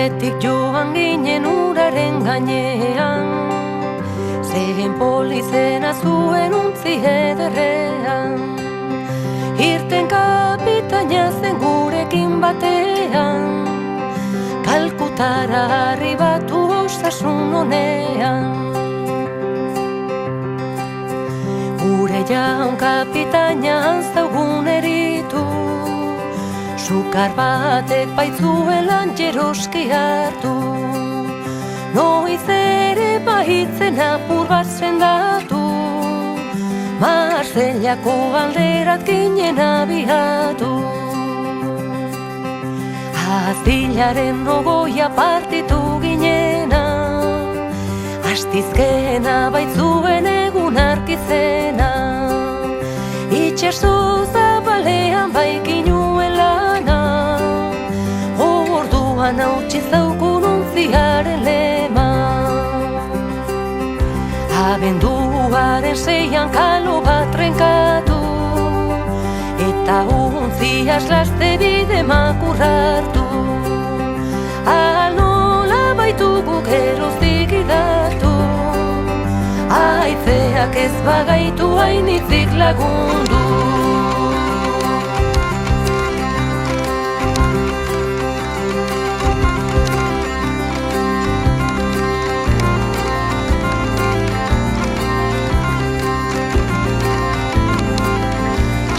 Zuretik joan ginen uraren gainean, zehen polizena zuen untzi ederrean. Irten kapitaina zen gurekin batean, Kalkutara arribatu osasun honean. Gure jaun kapitaina zaugun eritu, sukar batek baitzuelan jeroski hartu. Noiz ere baitzen apur bat sendatu, Marseillako alderat ginen abiatu. Azilaren ogoia partitu ginena, astizkena baitzuen egun arkizena. Itxaso zabalean baikinuen lana, orduan hautsi zaukun untziaren lema. Abenduaren 6an kalo bat trenkatu, eta untziaz laste bide makurrartu. Nola baitugu geroztik idatu, haitzeak ez bagaitu hainitzik lagundu.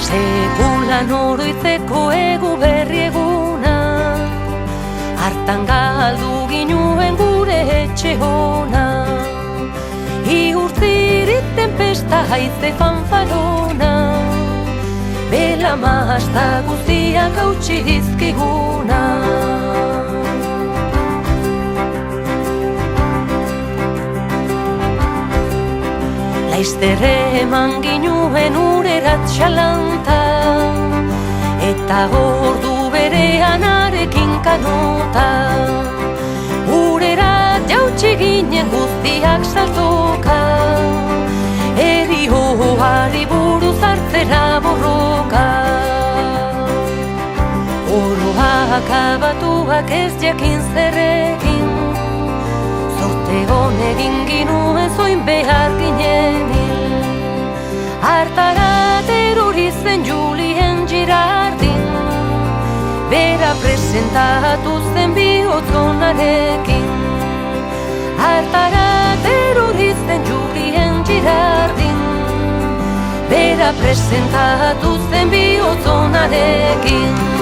Sekulan oroitzeko egu berri eguna, hartan galdu ginuen gure etxe hona. Iurtzirit tempesta haize fanfarona, bela mahasta guztiak hautsi dizkiguna. Laizterre eman ginuen urerat xalanta, eta ordu berean arekin kanota. Urerat jautsi ginen guztiak saltoka, erioari buruz hartzera borroka. Oroak abatuak ez jakin zerrekin, zorte honegin ginuen zoin behar ginenin. Hartarat erori zen Julien Girardin, bera presentatu zen bihotzonarekin. Hartarat erori zen Julien Girardin, bera presentatu zen bihotzonarekin.